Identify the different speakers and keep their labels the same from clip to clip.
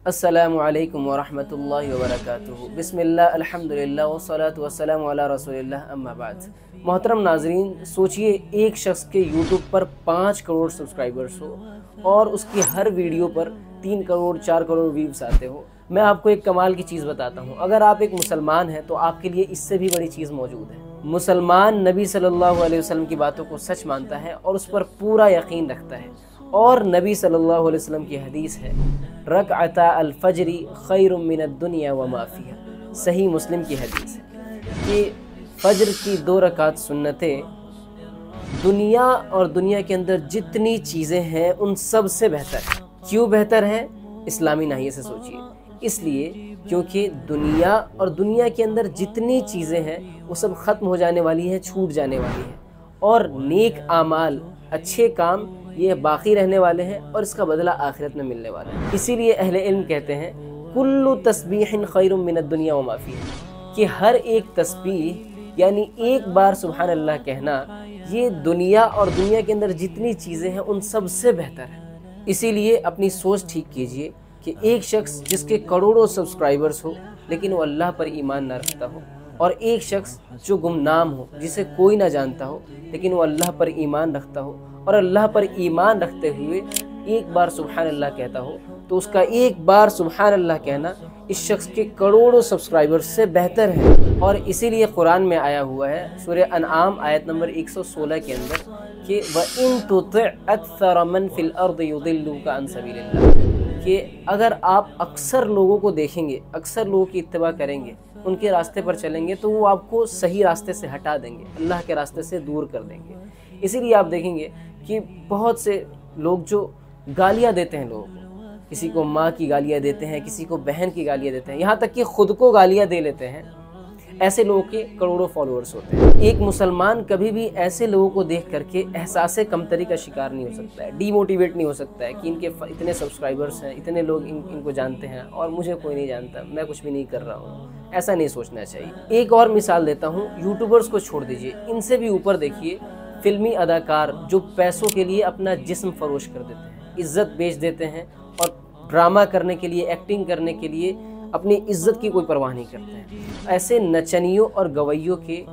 Speaker 1: अस्सलामु अलैकुम वरहमतुल्लाहि वबरकातुहू। बिस्मिल्लाह अल्हम्दुलिल्लाह वस्सलातु वस्सलामु अला रसूलिल्लाह अम्मा बाद। मोहतरम नाजरीन, सोचिए एक शख्स के यूट्यूब पर 5 करोड़ सब्सक्राइबर्स हो और उसकी हर वीडियो पर 3 करोड़ 4 करोड़ व्यूज़ आते हो। मैं आपको एक कमाल की चीज़ बताता हूँ। अगर आप एक मुसलमान हैं तो आपके लिए इससे भी बड़ी चीज़ मौजूद है। मुसलमान नबी सल्लल्लाहु अलैहि वसल्लम की बातों को सच मानता है और उस पर पूरा यकीन रखता है। और नबी सल्लल्लाहु अलैहि वसल्लम की हदीस है, रकअता अल-फज्री खैरुम मिनद दुनिया व मा फिहा। सही मुस्लिम की हदीस है कि फज्र की 2 रकात सुन्नतें दुनिया और दुनिया के अंदर जितनी चीज़ें हैं उन सब से बेहतर है। क्यों बेहतर है? इस्लामी नाहिए से सोचिए। इसलिए क्योंकि दुनिया और दुनिया के अंदर जितनी चीज़ें हैं वो सब ख़त्म हो जाने वाली हैं, छूट जाने वाली हैं, और नेक आमाल, अच्छे काम ये बाकी रहने वाले हैं और इसका बदला आखिरत में मिलने वाला है। इसीलिए अहले इल्म कहते हैं कुल्लु तस्बीहिन खैरुम मिनद दुनिया व मा फिहा, कि हर एक तस्बीह यानी एक बार सुभान अल्लाह कहना ये दुनिया और दुनिया के अंदर जितनी चीज़ें हैं उन सब से बेहतर है। इसीलिए अपनी सोच ठीक कीजिए कि एक शख्स जिसके करोड़ों सब्सक्राइबर्स हो लेकिन वो अल्लाह पर ईमान ना रखता हो, और एक शख्स जो गुमनाम हो, जिसे कोई ना जानता हो लेकिन वो अल्लाह पर ईमान रखता हो, और अल्लाह पर ईमान रखते हुए एक बार सुभान अल्लाह कहता हो, तो उसका एक बार सुभान अल्लाह कहना इस शख्स के करोड़ों सब्सक्राइबर्स से बेहतर है। और इसीलिए कुरान में आया हुआ है सूरह अनआम आयत नंबर 116 के अंदर कि व इन तुति अक्सर मन फिल अर्द युदिल्लुका अन सबीलिल्लाह, कि अगर आप अक्सर लोगों को देखेंगे, अक्सर लोगों की इत्तिबा करेंगे, उनके रास्ते पर चलेंगे, तो वो आपको सही रास्ते से हटा देंगे, अल्लाह के रास्ते से दूर कर देंगे। इसीलिए आप देखेंगे कि बहुत से लोग जो गालियाँ देते हैं लोगों को, किसी को माँ की गालियाँ देते हैं, किसी को बहन की गालियाँ देते हैं, यहाँ तक कि खुद को गालियाँ दे लेते हैं, ऐसे लोगों के करोड़ों फॉलोअर्स होते हैं। एक मुसलमान कभी भी ऐसे लोगों को देख करके एहसास कमतरी का शिकार नहीं हो सकता है, डीमोटिवेट नहीं हो सकता है कि इनके इतने सब्सक्राइबर्स हैं, इतने लोग इनको जानते हैं और मुझे कोई नहीं जानता, मैं कुछ भी नहीं कर रहा हूँ। ऐसा नहीं सोचना चाहिए। एक और मिसाल देता हूँ, यूट्यूबर्स को छोड़ दीजिए, इनसे भी ऊपर देखिए फिल्मी अदाकार जो पैसों के लिए अपना जिस्म फरोश कर देते हैं, इज्जत बेच देते हैं, और ड्रामा करने के लिए, एक्टिंग करने के लिए अपनी इज्जत की कोई परवाह नहीं करते हैं। ऐसे नचनियों और गवैयों के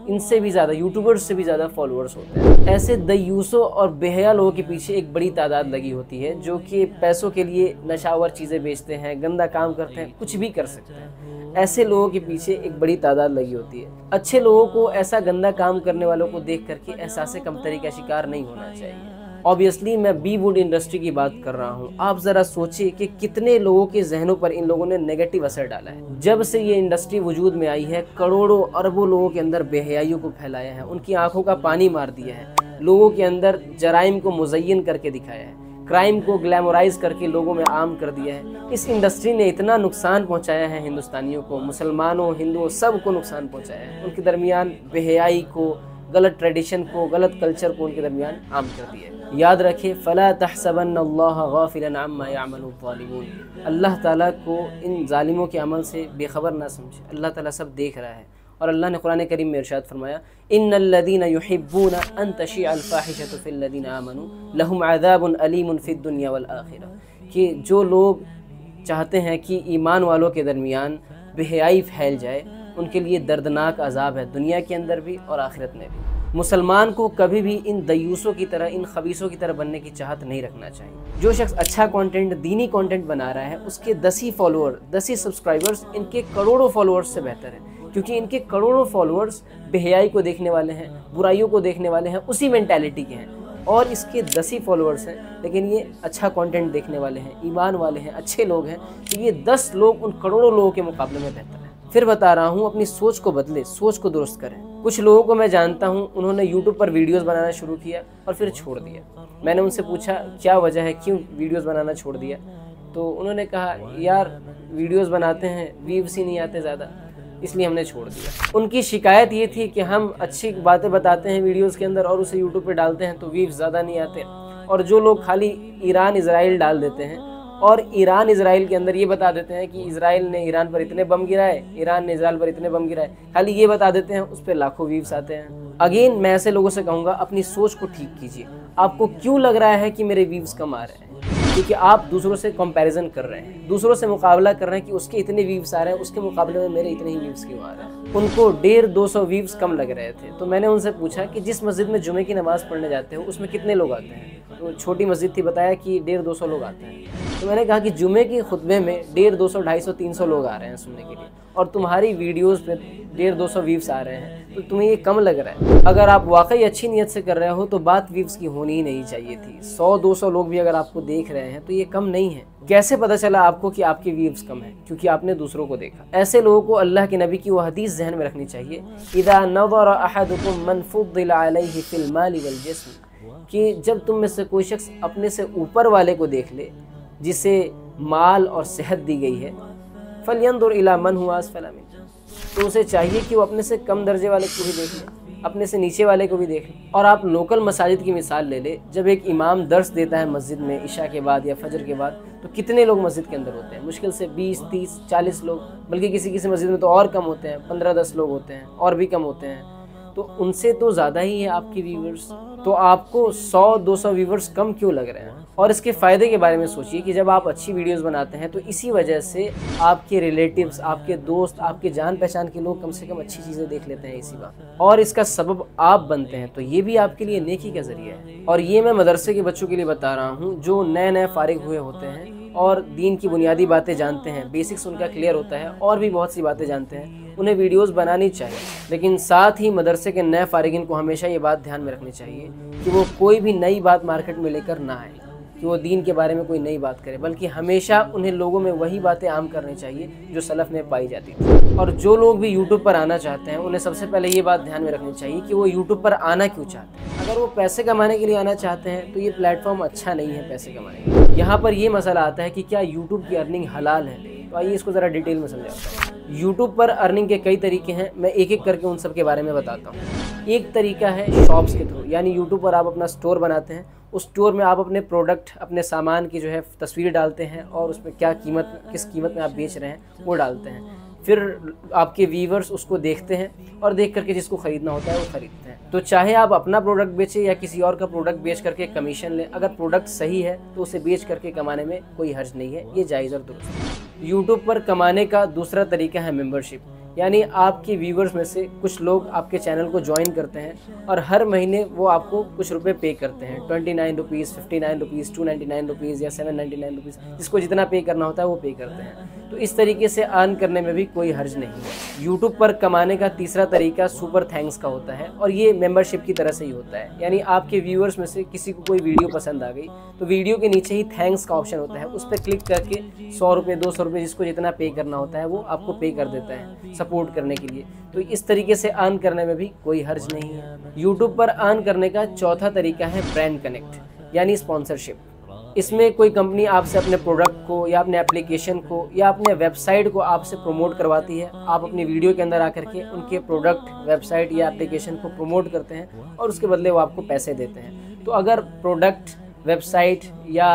Speaker 1: इनसे भी ज़्यादा, यूट्यूबर्स से भी ज़्यादा फॉलोअर्स होते हैं। ऐसे दयूसों और बेहया लोगों के पीछे एक बड़ी तादाद लगी होती है जो कि पैसों के लिए नशावर चीज़ें बेचते हैं, गंदा काम करते हैं, कुछ भी कर सकते हैं। ऐसे लोगों के पीछे एक बड़ी तादाद लगी होती है। अच्छे लोगों को ऐसा गंदा काम करने वालों को देख करके एहसास कमतरी का शिकार नहीं होना चाहिए। ऑब्वियसली मैं बी वुड इंडस्ट्री की बात कर रहा हूँ। आप ज़रा सोचिए कि कितने लोगों के जहनों पर इन लोगों ने नेगेटिव असर डाला है। जब से ये इंडस्ट्री वजूद में आई है, करोड़ों अरबों लोगों के अंदर बेहयाइयों को फैलाया है, उनकी आंखों का पानी मार दिया है, लोगों के अंदर जराइम को मुज़य्यन करके दिखाया है, क्राइम को ग्लैमराइज करके लोगों में आम कर दिया है। इस इंडस्ट्री ने इतना नुकसान पहुंचाया है हिंदुस्तानियों को, मुसलमानों, हिंदुओं, सब को नुकसान पहुंचाया है। उनके दरमियान बेहयाई को, गलत ट्रेडिशन को, गलत कल्चर को उनके दरमियान आम कर दिया है। याद रखें, फ़ला तहसबन्नल्लाह गाफ़िलन अम्मा यअमलुज़्ज़ालिमून, अल्लाह ताला को इन जालिमों के अमल से बेखबर ना समझे। अल्लाह ताला सब देख रहा है। और अल्लाह ने कुरान करीम में इरशाद फरमाया, इन्नल्लज़ीना युहिब्बूना अन तशिअल फ़ाहिशतु फ़िल्लज़ीना आमनू लहुम अज़ाबुन अलीमुन फ़िद दुनिया वल आखिरा, कि जो लोग चाहते हैं कि ईमान वालों के दरमियान बेहयाई फैल जाए, उनके लिए दर्दनाक अजाब है, दुनिया के अंदर भी और आखिरत में भी। मुसलमान को कभी भी इन दयूसों की तरह, इन खबीसों की तरह बनने की चाहत नहीं रखना चाहिए। जो शख्स अच्छा कंटेंट, दीनी कंटेंट बना रहा है, उसके 10 ही फॉलोअर, 10 ही सब्सक्राइबर्स इनके करोड़ों फॉलोअर्स से बेहतर है, क्योंकि इनके करोड़ों फॉलोअर्स बेहयाई को देखने वाले हैं, बुराइयों को देखने वाले हैं, उसी मेंटालिटी के हैं, और इसके 10 ही फॉलोअर्स हैं लेकिन ये अच्छा कंटेंट देखने वाले हैं, ईमान वाले हैं, अच्छे लोग हैं, तो ये 10 लोग उन करोड़ों लोगों के मुकाबले में बेहतर है। फिर बता रहा हूँ, अपनी सोच को बदले, सोच को दुरुस्त करें। कुछ लोगों को मैं जानता हूँ, उन्होंने यूट्यूब पर वीडियोस बनाना शुरू किया और फिर छोड़ दिया। मैंने उनसे पूछा क्या वजह है, क्यों वीडियोस बनाना छोड़ दिया? तो उन्होंने कहा, यार वीडियोस बनाते हैं, व्यूज़ ही नहीं आते ज़्यादा, इसलिए हमने छोड़ दिया। उनकी शिकायत ये थी कि हम अच्छी बातें बताते हैं वीडियोस के अंदर और उसे यूट्यूब पे डालते हैं तो व्यूज़ ज़्यादा नहीं आते, और जो लोग खाली ईरान इजराइल डाल देते हैं और ईरान इजराइल के अंदर ये बता देते हैं कि इजराइल ने ईरान पर इतने बम गिराए, ईरान ने इजराइल पर इतने बम गिराए, खाली ये बता देते हैं, उस पर लाखों व्यूज़ आते हैं। अगेन मैं ऐसे लोगों से कहूँगा, अपनी सोच को ठीक कीजिए। आपको क्यों लग रहा है कि मेरे व्यूज़ कम आ रहे हैं? क्योंकि आप दूसरों से कंपैरिजन कर रहे हैं, दूसरों से मुकाबला कर रहे हैं कि उसके इतने व्यूज़ आ रहे हैं, उसके मुकाबले में मेरे इतने ही व्यूज़ क्यों आ रहे हैं। उनको 150-200 व्यूज़ कम लग रहे थे, तो मैंने उनसे पूछा कि जिस मस्जिद में जुमे की नमाज़ पढ़ने जाते हो उसमें कितने लोग आते हैं। तो छोटी मस्जिद थी, बताया कि 150-200 लोग आते हैं। तो मैंने कहा कि जुमे के खुतबे में 150, 250, 300 लोग आ रहे हैं सुनने के लिए, और तुम्हारी वीडियोस पे 150-200 व्यूज़ आ रहे हैं, तो तुम्हें ये कम लग रहा है। अगर आप वाकई अच्छी नीयत से कर रहे हो तो बात व्यूज़ की होनी ही नहीं चाहिए थी। 100-200 लोग भी अगर आपको देख रहे हैं तो ये कम नहीं है। कैसे पता चला आपको कि आपके व्यूज़ कम है? क्योंकि आपने दूसरों को देखा। ऐसे लोगों को अल्लाह के नबी की वो हदीस ज़हन में रखनी चाहिए, इज़ा नज़रा अहदुकुम मन फुद्दिला अलैहि फिल माली वल जिस्म, कि जब तुम में से कोई शख्स अपने से ऊपर वाले को देख ले जिसे माल और सेहत दी गई है, फलयंजुर इला मन हुआ अस्फला मिन, तो उसे चाहिए कि वो अपने से कम दर्जे वाले को भी देख ले, अपने से नीचे वाले को भी देख ले। और आप लोकल मसाजिद की मिसाल ले ले, जब एक इमाम दर्स देता है मस्जिद में इशा के बाद या फजर के बाद, तो कितने लोग मस्जिद के अंदर होते हैं? मुश्किल से 20, 30, 40 लोग, बल्कि किसी किसी मस्जिद में तो और कम होते हैं, 15-10 लोग होते हैं, और भी कम होते हैं। तो उनसे तो ज़्यादा ही है आपके व्यूवर्स, तो आपको 100-200 व्यूवर्स कम क्यों लग रहे हैं? और इसके फ़ायदे के बारे में सोचिए कि जब आप अच्छी वीडियोस बनाते हैं तो इसी वजह से आपके रिलेटिव्स, आपके दोस्त, आपके जान पहचान के लोग कम से कम अच्छी चीज़ें देख लेते हैं इसी बात, और इसका सबब आप बनते हैं, तो ये भी आपके लिए नेकी का ज़रिया है। और ये मैं मदरसे के बच्चों के लिए बता रहा हूँ जो नए नए फारिग हुए होते हैं और दीन की बुनियादी बातें जानते हैं, बेसिक्स उनका क्लियर होता है, और भी बहुत सी बातें जानते हैं, उन्हें वीडियोस बनानी चाहिए। लेकिन साथ ही मदरसे के नए फारिगिन को हमेशा ये बात ध्यान में रखनी चाहिए कि वो कोई भी नई बात मार्केट में लेकर ना आए, कि वो दीन के बारे में कोई नई बात करे, बल्कि हमेशा उन्हें लोगों में वही बातें आम करनी चाहिए जो सलफ़ में पाई जाती थी। और जो लोग भी यूट्यूब पर आना चाहते हैं उन्हें सबसे पहले ये बात ध्यान में रखनी चाहिए कि वो यूट्यूब पर आना क्यों चाहते हैं। अगर वो पैसे कमाने के लिए आना चाहते हैं तो ये प्लेटफॉर्म अच्छा नहीं है पैसे कमाने के लिए। यहाँ पर ये मसला आता है कि क्या यूट्यूब की अर्निंग हलाल है? तो आइए इसको ज़रा डिटेल में समझाता हूँ। यूट्यूब पर अर्निंग के कई तरीके हैं, मैं एक एक करके उन सब के बारे में बताता हूँ। एक तरीका है शॉप्स के थ्रू, यानी यूट्यूब पर आप अपना स्टोर बनाते हैं, उस स्टोर में आप अपने प्रोडक्ट, अपने सामान की जो है तस्वीर डालते हैं और उसमें क्या कीमत, किस कीमत में आप बेच रहे हैं वो डालते हैं। फिर आपके व्यूवर्स उसको देखते हैं और देख करके जिसको ख़रीदना होता है वो ख़रीदते हैं। तो चाहे आप अपना प्रोडक्ट बेचें या किसी और का प्रोडक्ट बेच करके कमीशन लें, अगर प्रोडक्ट सही है तो उसे बेच करके कमाने में कोई हर्ज नहीं है, ये जायज़ और दुरुस्त है। यूट्यूब पर कमाने का दूसरा तरीका है मेंबरशिप, यानी आपके व्यूवर्स में से कुछ लोग आपके चैनल को ज्वाइन करते हैं और हर महीने वो आपको कुछ रुपए पे करते हैं, 29 रुपीज़, 59 रुपीज़, 299 रुपीज़ या 799 रुपीज़, जिसको जितना पे करना होता है वो पे करते हैं। तो इस तरीके से अर्न करने में भी कोई हर्ज नहीं है। यूट्यूब पर कमाने का तीसरा तरीका सुपर थैंक्स का होता है, और ये मेंबरशिप की तरह से ही होता है, यानी आपके व्यूवर्स में से किसी को कोई वीडियो पसंद आ गई तो वीडियो के नीचे ही थैंक्स का ऑप्शन होता है, उस पर क्लिक करके 100 रुपये, 200 रुपये, जिसको जितना पे करना होता है वो आपको पे कर देता है सपोर्ट करने के लिए। तो इस तरीके से अर्न करने में भी कोई हर्ज नहीं है। यूट्यूब पर अर्न करने का चौथा तरीका है ब्रांड कनेक्ट, यानी स्पॉन्सरशिप। इसमें कोई कंपनी आपसे अपने प्रोडक्ट को या अपने एप्लीकेशन को या अपने वेबसाइट को आपसे प्रमोट करवाती है। आप अपनी वीडियो के अंदर आकर के उनके प्रोडक्ट, वेबसाइट या एप्लीकेशन को प्रमोट करते हैं और उसके बदले वो आपको पैसे देते हैं। तो अगर प्रोडक्ट, वेबसाइट या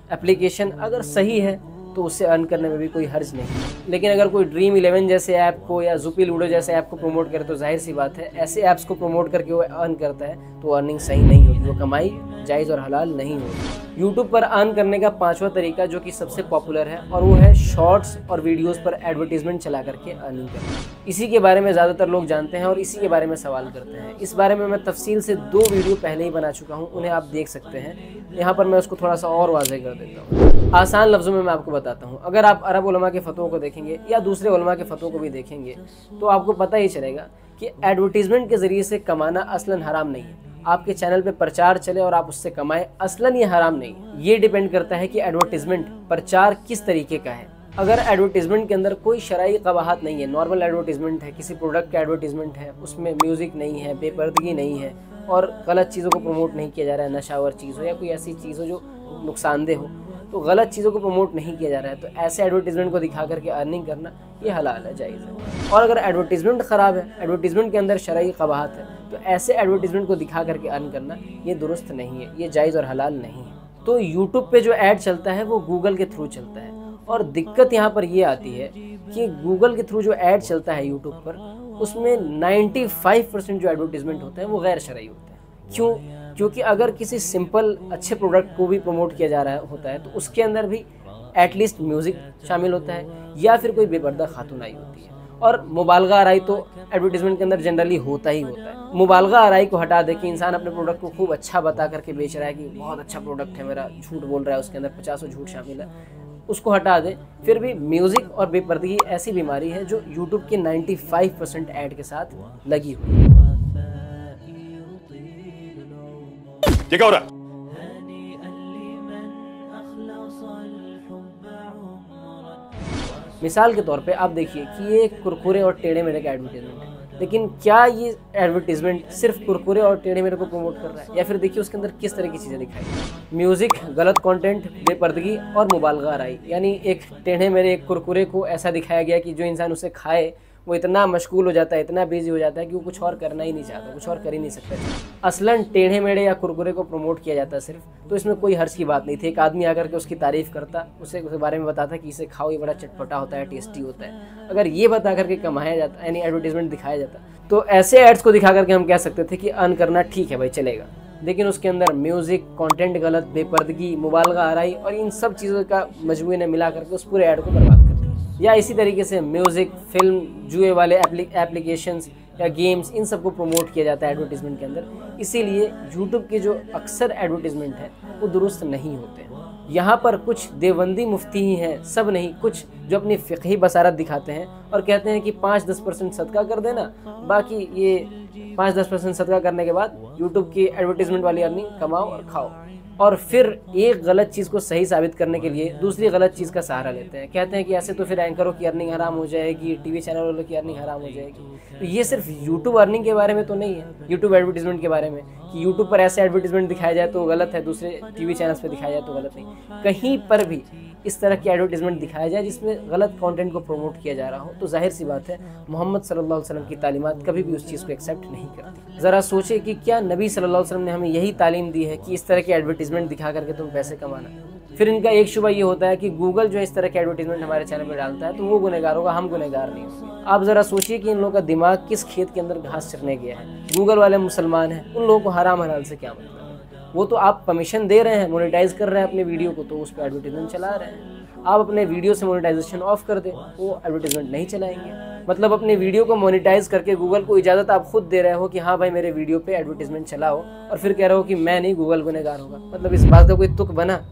Speaker 1: एप्लीकेशन अगर सही है तो उससे अर्न करने में भी कोई हर्ज नहीं है। लेकिन अगर कोई ड्रीम 11 जैसे ऐप को या जुपी लूडो जैसे ऐप को प्रमोट करे तो जाहिर सी बात है ऐसे ऐप्स को प्रमोट करके वो अर्न करता है तो अर्निंग सही नहीं होती, वो कमाई जायज़ और हलाल नहीं होती। यूट्यूब पर अर्न करने का पांचवा तरीका जो कि सबसे पॉपुलर है और वो है शॉर्ट्स और वीडियोस पर एडवर्टीजमेंट चला करके अर्निंग करना। इसी के बारे में ज़्यादातर लोग जानते हैं और इसी के बारे में सवाल करते हैं। इस बारे में मैं तफसील से 2 वीडियो पहले ही बना चुका हूँ, उन्हें आप देख सकते हैं। यहाँ पर मैं उसको थोड़ा सा और वाज़ेह कर देता हूँ। आसान लफ्ज़ों में मैं आपको बताता हूँ। अगर आप अरब उलमा के फ़तवों को देखेंगे या दूसरे उलमा के फ़तवों को भी देखेंगे तो आपको पता ही चलेगा कि एडवर्टीज़मेंट के ज़रिए से कमाना असलन हराम नहीं है। आपके चैनल पे प्रचार चले और आप उससे कमाएं, असलन ये हराम नहीं है। ये डिपेंड करता है कि एडवर्टीज़मेंट, प्रचार किस तरीके का है। अगर एडवर्टीज़मेंट के अंदर कोई शरई कवाहत नहीं है, नॉर्मल एडवर्टीज़मेंट है, किसी प्रोडक्ट का एडवर्टीज़मेंट है, उसमें म्यूज़िक नहीं है, बेपर्दगी नहीं है और गलत चीज़ों को प्रमोट नहीं किया जा रहा है, नशावर चीज़ हो या कोई ऐसी चीज़ हो जो नुकसानदेह हो, तो गलत चीज़ों को प्रमोट नहीं किया जा रहा है, तो ऐसे एडवर्टीज़मेंट को दिखा करके अर्निंग करना ये हलाल है, जायज़ है। और अगर एडवर्टीज़मेंट ख़राब है, एडवर्टीज़मेंट के अंदर शरई कवाहत है, तो ऐसे एडवर्टीज़मेंट को दिखा करके अर्न करना ये दुरुस्त नहीं है, ये जायज़ और हलाल नहीं है। तो यूट्यूब पे जो ऐड चलता है वो गूगल के थ्रू चलता है और दिक्कत यहाँ पर ये आती है कि गूगल के थ्रू जो ऐड चलता है यूट्यूब पर उसमें 95% जो एडवर्टीज़मेंट होते हैं वो गैर शरई होते हैं। क्यों? क्योंकि अगर किसी सिंपल अच्छे प्रोडक्ट को भी प्रमोट किया जा रहा होता है तो उसके अंदर भी एटलीस्ट म्यूज़िक शामिल होता है या फिर कोई बेपर्दा खातून आई होती है। और मुबालगा आराई तो एडवर्टीजमेंट के अंदर जनरली होता ही होता है। मुबालगा आराई को हटा दे कि इंसान अपने प्रोडक्ट को खूब अच्छा बता करके बेच रहा है कि बहुत अच्छा प्रोडक्ट है मेरा, झूठ बोल रहा है, उसके अंदर 50 झूठ शामिल है, उसको हटा दे। फिर भी म्यूज़िक और बेपर्दगी ऐसी बीमारी है जो यूट्यूब के 95% ऐड के साथ लगी हुई है।
Speaker 2: क्या हो रहा है?
Speaker 1: मिसाल के तौर पे आप देखिए कि ये कुरकुरे और टेढ़े मेढ़े का एडवर्टीजमेंट है, लेकिन क्या ये एडवर्टीजमेंट सिर्फ कुरकुरे और टेढ़े मेढ़े को प्रमोट कर रहा है, या फिर देखिए उसके अंदर किस तरह की चीज़ें दिखाई हैं। म्यूज़िक, गलत कंटेंट, बेपर्दगी और मुबालगा आराई, यानी एक टेढ़े मेढ़े एक कुरकुरे को ऐसा दिखाया गया कि जो इंसान उसे खाए वो इतना मशगूल हो जाता है, इतना बिजी हो जाता है कि वो कुछ और करना ही नहीं चाहता, कुछ और कर ही नहीं सकता। असलन टेढ़े मेढ़े या कुरकुरे को प्रमोट किया जाता है सिर्फ, तो इसमें कोई हर्ज की बात नहीं थी। एक आदमी आकर के उसकी तारीफ़ करता, उसे उसके बारे में बताता कि इसे खाओ, ये बड़ा चटपटा होता है, टेस्टी होता है। अगर ये बता करके कमाया जाता, यानी एडवर्टीजमेंट दिखाया जाता, तो ऐसे एड्स को दिखा करके हम कह सकते थे कि अर्न करना ठीक है भाई, चलेगा। लेकिन उसके अंदर म्यूज़िक, कंटेंट गलत, बेपर्दगी, मुबालगा आराई और इन सब चीज़ों का मजमूए ने मिला करके उस पूरे ऐड को बर्बाद कर दिया। या इसी तरीके से म्यूज़िक, फिल्म, जुए वाले एप्लीकेशंस या गेम्स, इन सब को प्रमोट किया जाता है एडवर्टीजमेंट के अंदर। इसीलिए यूट्यूब के जो अक्सर एडवर्टीजमेंट हैं वो दुरुस्त नहीं होते हैं। यहाँ पर कुछ देवबंदी मुफ्ती ही हैं, सब नहीं, कुछ जो अपनी फ़िक़ही बसारत दिखाते हैं और कहते हैं कि 5-10% सदका कर देना, बाकी ये 5-10% सदका करने के बाद यूट्यूब की एडवर्टीजमेंट वाली अर्निंग कमाओ और खाओ। और फिर एक गलत चीज़ को सही साबित करने के लिए दूसरी गलत चीज़ का सहारा लेते हैं। कहते हैं कि ऐसे तो फिर एंकरों की अर्निंग हराम हो जाएगी, टीवी चैनल वालों की अर्निंग हराम हो जाएगी। तो ये सिर्फ यूट्यूब अर्निंग के बारे में तो नहीं है, यूट्यूब एडवर्टीजमेंट के बारे में कि यूट्यूब पर ऐसे एडवर्टीजमेंट दिखाया जाए तो गलत है, दूसरे टीवी चैनल्स पर दिखाया जाए तो गलत नहीं। कहीं पर भी इस तरह की एडवर्टीजमेंट दिखाया जाए जिसमें गलत कंटेंट को प्रमोट किया जा रहा हो, तो जाहिर सी बात है मोहम्मद सल्लल्लाहु अलैहि वसल्लम की तालीमात कभी भी उस चीज़ को एक्सेप्ट नहीं करती। ज़रा सोचे कि क्या नबी सल्लल्लाहु अलैहि वसल्लम ने हमें यही तालीम दी है कि इस तरह की एडवर्टीजमेंट दिखा करके तुम पैसे कमाना। फिर इनका एक शुबा ये होता है कि गूगल जो इस तरह के एडवर्टीजमेंट हमारे चैनल में डालता है तो वो गुनहगार होगा, हम गुनहगार नहीं होंगे। आप ज़रा सोचिए कि इन लोगों का दिमाग किस खेत के अंदर घास चरने गया है। गूगल वाले मुसलमान हैं, उन लोगों को हराम हलाल से क्या मतलब है। वो तो आप परमिशन दे रहे हैं, मोनेटाइज कर रहे हैं अपने वीडियो को, तो उस पर एडवर्टीजमेंट चला रहे हैं। आप अपने वीडियो से मोनेटाइजेशन ऑफ कर दें, वो एडवर्टीजमेंट नहीं चलाएंगे। मतलब अपने वीडियो को मोनेटाइज करके गूगल को इजाज़त आप खुद दे रहे हो कि हाँ भाई मेरे वीडियो पे एडवर्टीजमेंट चलाओ, और फिर कह रहे हो कि मैं नहीं, गूगल गुनहगार होगा। मतलब इस बात का कोई तुक बना।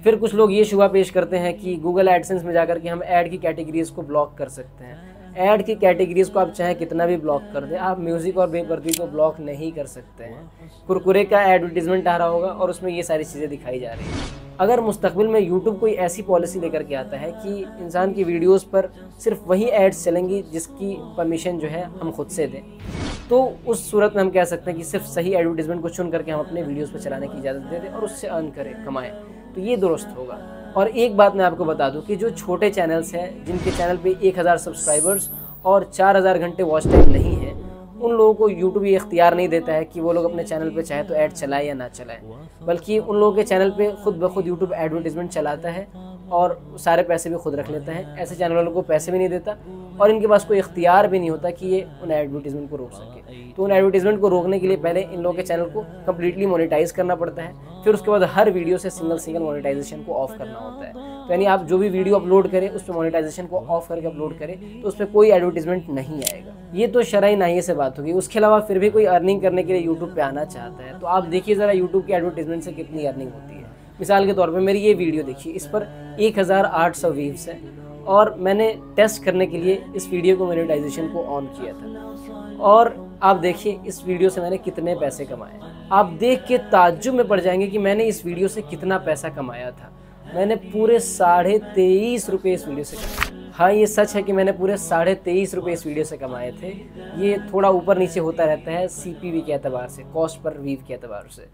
Speaker 1: फिर कुछ लोग ये शुबा पेश करते हैं कि गूगल एडसेंस में जाकर के हम ऐड की कैटेगरीज को ब्लॉक कर सकते हैं। ऐड की कैटेगरीज को आप चाहे कितना भी ब्लॉक कर दें, आप म्यूज़िक और बेपर्दगी को ब्लॉक नहीं कर सकते हैं। कुरकुरे का एडवर्टीजमेंट आ रहा होगा और उसमें ये सारी चीज़ें दिखाई जा रही हैं। अगर मुस्तकबिल में यूट्यूब कोई ऐसी पॉलिसी लेकर के आता है कि इंसान की वीडियोस पर सिर्फ वही एड्स चलेंगी जिसकी परमिशन जो है हम खुद से दें, तो उस सूरत में हम कह सकते हैं कि सिर्फ सही एडवर्टीजमेंट को चुन करके हम अपने वीडियोस पर चलाने की इजाज़त दे दें और उससे अर्न करें, कमाएं, तो ये दुरुस्त होगा। और एक बात मैं आपको बता दूं कि जो छोटे चैनल्स हैं जिनके चैनल पे 1000 सब्सक्राइबर्स और 4000 घंटे वॉच टाइम नहीं है, उन लोगों को यूट्यूब ये इख्तियार नहीं देता है कि वो लोग अपने चैनल पे चाहे तो ऐड चलाए या ना चलाए, बल्कि उन लोगों के चैनल पे खुद ब खुद यूट्यूब एडवर्टीजमेंट चलाता है और सारे पैसे भी खुद रख लेता है। ऐसे चैनल वालों को पैसे भी नहीं देता और इनके पास कोई इख्तियार भी नहीं होता कि ये उन एडवर्टीजमेंट को रोक सके। तो उन एडवर्टीजमेंट को रोकने के लिए पहले इन लोगों के चैनल को कम्प्लीटली मोनेटाइज करना पड़ता है, फिर उसके बाद हर वीडियो से सिंगल मोनेटाइजेशन को ऑफ करना होता है। तो यानी आप जो भी वीडियो अपलोड करें उस पर मोनेटाइजेशन को ऑफ करके अपलोड करें तो उस पर कोई एडवर्टीजमेंट नहीं आएगा। ये तो शरई नाहिए से बात होगी। उसके अलावा फिर भी कोई अर्निंग करने के लिए यूट्यूब पे आना चाहता है तो आप देखिए ज़रा यूट्यूब की एडवर्टीजमेंट से कितनी अर्निंग होती है। मिसाल के तौर पे मेरी ये वीडियो देखिए, इस पर 1800 व्यूज़ है और मैंने टेस्ट करने के लिए इस वीडियो को मोनेटाइजेशन को ऑन किया था और आप देखिए इस वीडियो से मैंने कितने पैसे कमाए। आप देख के ताज्जुब में पड़ जाएंगे कि मैंने इस वीडियो से कितना पैसा कमाया था। मैंने पूरे 23.5 रुपये इस वीडियो से कमाए। हाँ, ये सच है कि मैंने पूरे 23.5 रुपये इस वीडियो से कमाए थे। ये थोड़ा ऊपर नीचे होता रहता है CPV के एतबार से, कॉस्ट पर व्यू के एतबार से।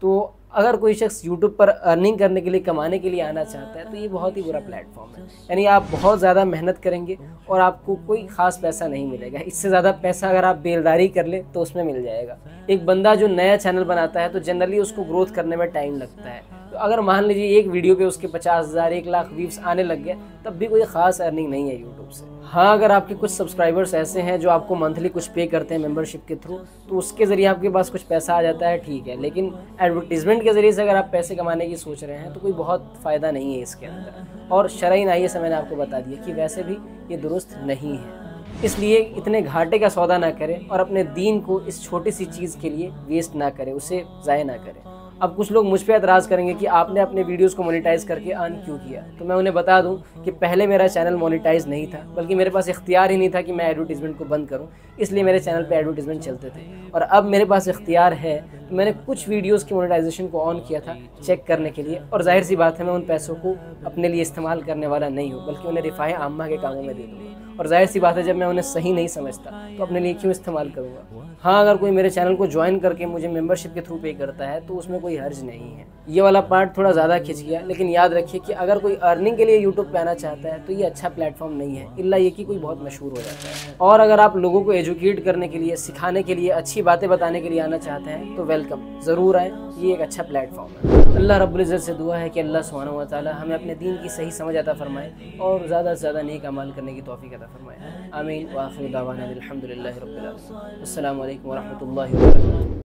Speaker 1: तो अगर कोई शख्स यूट्यूब पर अर्निंग करने के लिए, कमाने के लिए आना चाहता है तो ये बहुत ही बुरा प्लेटफॉर्म है। यानी आप बहुत ज़्यादा मेहनत करेंगे और आपको कोई ख़ास पैसा नहीं मिलेगा। इससे ज़्यादा पैसा अगर आप बेलदारी कर ले तो उसमें मिल जाएगा। एक बंदा जो नया चैनल बनाता है तो जनरली उसको ग्रोथ करने में टाइम लगता है, तो अगर मान लीजिए एक वीडियो पे उसके 50,000 1 लाख व्यूज़ आने लग गए, तब भी कोई ख़ास अर्निंग नहीं है यूट्यूब से। हाँ, अगर आपके कुछ सब्सक्राइबर्स ऐसे हैं जो आपको मंथली कुछ पे करते हैं मेंबरशिप के थ्रू, तो उसके ज़रिए आपके पास कुछ पैसा आ जाता है, ठीक है। लेकिन एडवर्टीज़मेंट के ज़रिए से अगर आप पैसे कमाने की सोच रहे हैं तो कोई बहुत फ़ायदा नहीं है इसके अंदर। और शरई नाहिए से मैंने आपको बता दिया कि वैसे भी ये दुरुस्त नहीं है। इसलिए इतने घाटे का सौदा ना करें और अपने दीन को इस छोटी सी चीज़ के लिए वेस्ट ना करें, उसे ज़ाया ना करें। अब कुछ लोग मुझ पे एतराज़ करेंगे कि आपने अपने वीडियोस को मोनेटाइज़ करके अर्न क्यों किया। तो मैं उन्हें बता दूं कि पहले मेरा चैनल मोनेटाइज़ नहीं था, बल्कि मेरे पास इख्तियार ही नहीं था कि मैं एडवर्टीज़मेंट को बंद करूं, इसलिए मेरे चैनल पे एडवर्टीज़मेंट चलते थे। और अब मेरे पास इख्तियार है तो मैंने कुछ वीडियोज़ की मोनेटाइजेशन को ऑन किया था चेक करने के लिए। और जाहिर सी बात है, मैं उन पैसों को अपने लिए इस्तेमाल करने वाला नहीं हूँ, बल्कि उन्हें रिफ़ाए आम्मा के कामों में दे दूँगा। और जाहिर सी बात है, जब मैं उन्हें सही नहीं समझता तो अपने लिए क्यों इस्तेमाल करूँगा। हाँ, अगर कोई मेरे चैनल को ज्वाइन करके मुझे मेंबरशिप के थ्रू पे करता है तो उसमें कोई हर्ज नहीं है। ये वाला पार्ट थोड़ा ज़्यादा खिंच गया, लेकिन याद रखिए कि अगर कोई अर्निंग के लिए यूट्यूब पे आना चाहता है तो ये अच्छा प्लेटफॉर्म नहीं है, इल्ला ये कि कोई बहुत मशहूर हो जाता है। और अगर आप लोगों को एजुकेट करने के लिए, सिखाने के लिए, अच्छी बातें बताने के लिए आना चाहते हैं तो वेलकम, ज़रूर आएँ, ये एक अच्छा प्लेटफॉर्म है। अल्लाह रब्बुल इज़्ज़त से दुआ है कि अल्लाह सुब्हानहू व तआला हमें अपने दीन की सही समझ अता फरमाए और ज़्यादा से ज़्यादा नेक अमल करने की तौफीक अता फरमाए। आमीन व आखिर दावाना अल्हम्दुलिल्लाहि रब्बिल आलमीन। अस्सलामु अलैकुम व रहमतुल्लाहि व बरकातुहू।